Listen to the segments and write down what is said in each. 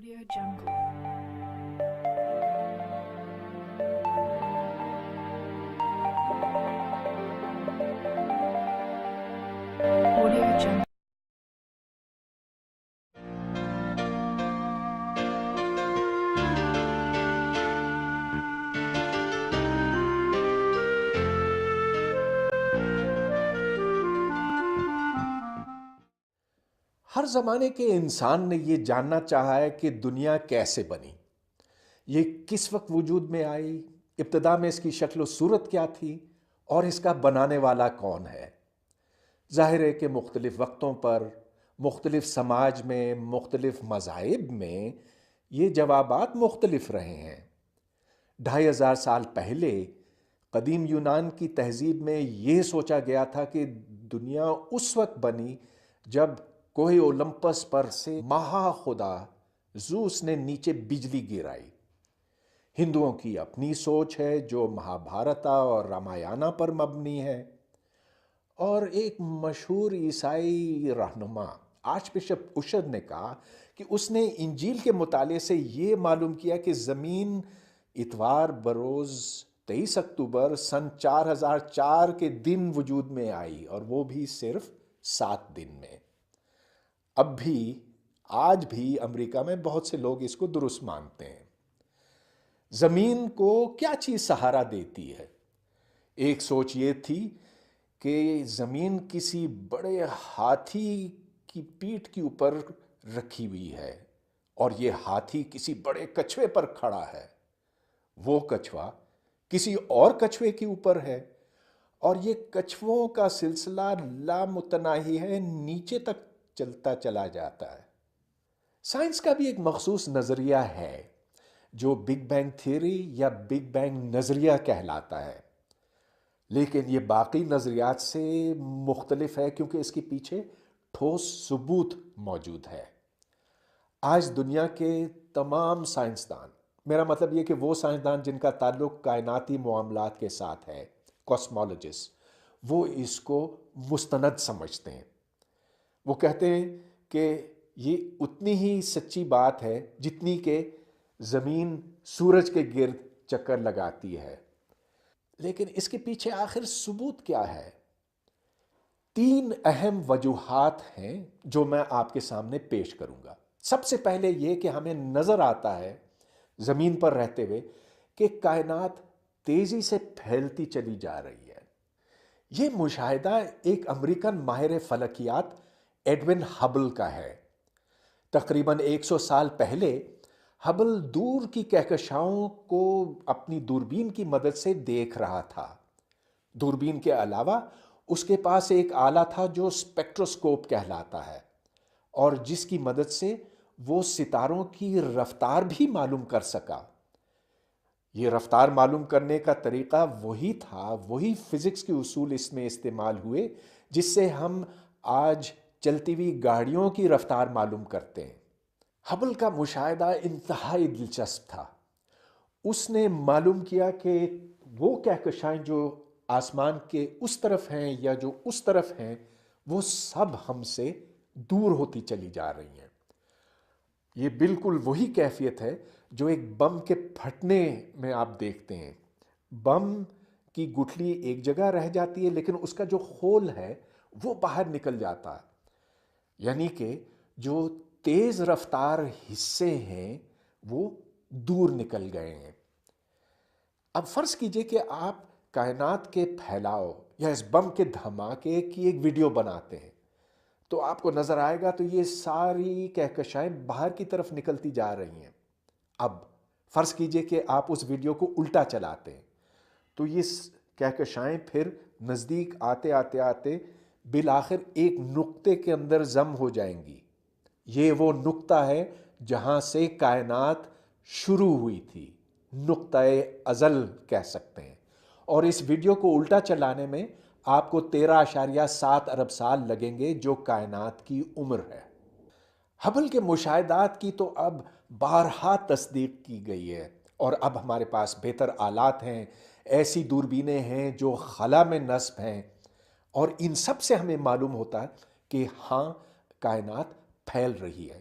Audio Jungle. Audio Jungle. ہر زمانے کے انسان نے یہ جاننا چاہا ہے کہ دنیا کیسے بنی، یہ کس وقت وجود میں آئی، ابتدا میں اس کی شکل و صورت کیا تھی اور اس کا بنانے والا کون ہے۔ ظاہر ہے کہ مختلف وقتوں پر، مختلف سماج میں، مختلف مذاہب میں یہ جوابات مختلف رہے ہیں۔ 2500 سال پہلے قدیم یونان کی تہذیب میں یہ سوچا گیا تھا کہ دنیا اس وقت بنی جب کوہ اولمپس پر سے مہا خدا زوس نے نیچے بجلی گرائی۔ ہندوؤں کی اپنی سوچ ہے جو مہابھارتا اور رامایانہ پر مبنی ہے، اور ایک مشہور عیسائی رہنما آرچ بشپ اشد نے کہا کہ اس نے انجیل کے مطالعے سے یہ معلوم کیا کہ زمین اتوار بروز 23 اکتوبر سن 4004 کے دن وجود میں آئی، اور وہ بھی صرف 7 دن میں۔ اب بھی آج بھی امریکہ میں بہت سے لوگ اس کو درست مانتے ہیں۔ زمین کو کیا چیز سہارا دیتی ہے؟ ایک سوچ یہ تھی کہ زمین کسی بڑے ہاتھی کی پیٹھ کے اوپر رکھی ہوئی ہے، اور یہ ہاتھی کسی بڑے کچھوے پر کھڑا ہے۔ وہ کچھوا کسی اور کچھوے کے اوپر ہے، اور یہ کچھووں کا سلسلہ لامتناہی ہے، نیچے تک چلتا چلا جاتا ہے۔ سائنس کا بھی ایک مخصوص نظریہ ہے جو بگ بینگ تھیوری یا بگ بینگ نظریہ کہلاتا ہے، لیکن یہ باقی نظریات سے مختلف ہے کیونکہ اس کے پیچھے ٹھوس ثبوت موجود ہے۔ آج دنیا کے تمام سائنسدان، میرا مطلب یہ کہ وہ سائنسدان جن کا تعلق کائناتی معاملات کے ساتھ ہے، کاسمولوجسٹ، وہ اس کو مستند سمجھتے ہیں۔ وہ کہتے ہیں کہ یہ اتنی ہی سچی بات ہے جتنی کہ زمین سورج کے گرد چکر لگاتی ہے۔ لیکن اس کے پیچھے آخر ثبوت کیا ہے؟ 3 اہم وجوہات ہیں جو میں آپ کے سامنے پیش کروں گا۔ سب سے پہلے یہ کہ ہمیں نظر آتا ہے زمین پر رہتے ہوئے کہ کائنات تیزی سے پھیلتی چلی جا رہی ہے۔ یہ مشاہدہ ایک امریکن ماہر فلکیات ایڈون ہبل کا ہے۔ تقریباً 100 سال پہلے ہبل دور کی کہکشاؤں کو اپنی دوربین کی مدد سے دیکھ رہا تھا۔ دوربین کے علاوہ اس کے پاس ایک آلہ تھا جو اسپیکٹروسکوپ کہلاتا ہے، اور جس کی مدد سے وہ ستاروں کی رفتار بھی معلوم کر سکا۔ یہ رفتار معلوم کرنے کا طریقہ وہی تھا، وہی فزکس کے اصول اس میں استعمال ہوئے جس سے ہم آج چلتی ہوئی گاڑیوں کی رفتار معلوم کرتے ہیں۔ ہبل کا مشاہدہ انتہائی دلچسپ تھا۔ اس نے معلوم کیا کہ وہ کہکشائیں جو آسمان کے اس طرف ہیں یا جو اس طرف ہیں، وہ سب ہم سے دور ہوتی چلی جا رہی ہیں۔ یہ بالکل وہی کیفیت ہے جو ایک بم کے پھٹنے میں آپ دیکھتے ہیں۔ بم کی گٹھلی ایک جگہ رہ جاتی ہے، لیکن اس کا جو خول ہے وہ باہر نکل جاتا ہے، یعنی کہ جو تیز رفتار حصے ہیں وہ دور نکل گئے ہیں۔ اب فرض کیجئے کہ آپ کائنات کے پھیلاؤ یا اس بم کے دھماکے کی ایک ویڈیو بناتے ہیں، تو آپ کو نظر آئے گا تو یہ ساری کہکشائیں باہر کی طرف نکلتی جا رہی ہیں۔ اب فرض کیجئے کہ آپ اس ویڈیو کو الٹا چلاتے ہیں، تو یہ کہکشائیں پھر نزدیک آتے آتے آتے بالآخر ایک نقطے کے اندر ضم ہو جائیں گی۔ یہ وہ نقطہ ہے جہاں سے کائنات شروع ہوئی تھی، نقطہ ازل کہہ سکتے ہیں، اور اس ویڈیو کو الٹا چلانے میں آپ کو 13.7 ارب سال لگیں گے، جو کائنات کی عمر ہے۔ ہبل کے مشاہدات کی تو اب بارہا تصدیق کی گئی ہے، اور اب ہمارے پاس بہتر آلات ہیں، ایسی دوربینیں ہیں جو خلا میں نصب ہیں، اور ان سب سے ہمیں معلوم ہوتا ہے کہ ہاں کائنات پھیل رہی ہے۔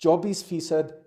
24%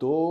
2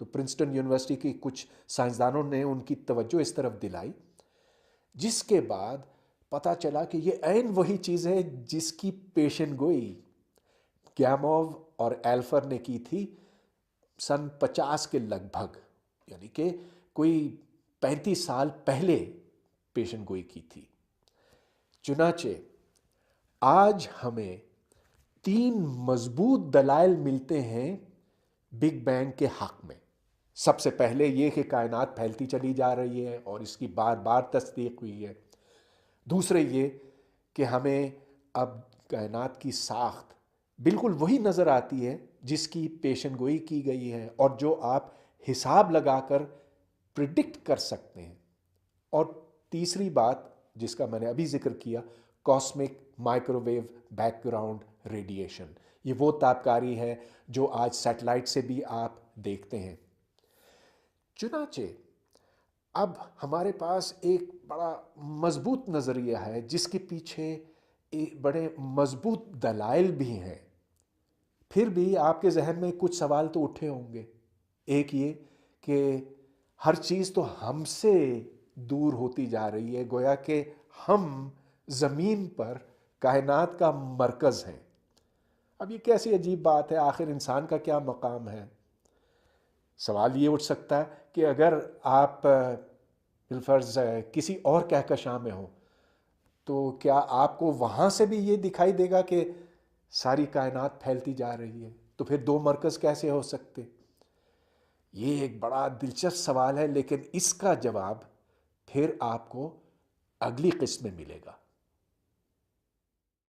تو پرنسٹن یونیورسٹی کی کچھ سائنسدانوں نے ان کی توجہ اس طرف دلائی، جس کے بعد پتہ چلا کہ یہ عین وہی چیز ہے جس کی پیشن گوئی گیموو اور ایلفر نے کی تھی سن 50 کے لگ بھگ، یعنی کہ کوئی 35 سال پہلے پیشن گوئی کی تھی۔ چنانچہ آج ہمیں 3 مضبوط دلائل ملتے ہیں بگ بینگ کے حق میں۔ سب سے پہلے یہ کہ کائنات پھیلتی چلی جا رہی ہے اور اس کی بار بار تصدیق ہوئی ہے۔ دوسرے یہ کہ ہمیں اب کائنات کی ساخت بالکل وہی نظر آتی ہے جس کی پیشن گوئی کی گئی ہے اور جو آپ حساب لگا کر پریڈکٹ کر سکتے ہیں۔ اور تیسری بات جس کا میں نے ابھی ذکر کیا، cosmic microwave background radiation, یہ وہ تابکاری ہے جو آج سیٹلائٹ سے بھی آپ دیکھتے ہیں۔ چنانچہ اب ہمارے پاس ایک بڑا مضبوط نظریہ ہے جس کے پیچھے بڑے مضبوط دلائل بھی ہیں۔ پھر بھی آپ کے ذہن میں کچھ سوال تو اٹھے ہوں گے۔ ایک یہ کہ ہر چیز تو ہم سے دور ہوتی جا رہی ہے، گویا کہ ہم زمین پر کائنات کا مرکز ہیں۔ اب یہ کیسی عجیب بات ہے، آخر انسان کا کیا مقام ہے؟ سوال یہ اٹھ سکتا ہے کہ اگر آپ بالفرض کسی اور کہکشاں میں ہوں تو کیا آپ کو وہاں سے بھی یہ دکھائی دے گا کہ ساری کائنات پھیلتی جا رہی ہے؟ تو پھر 2 مرکز کیسے ہو سکتے؟ یہ ایک بڑا دلچسپ سوال ہے، لیکن اس کا جواب پھر آپ کو اگلی قسط میں ملے گا۔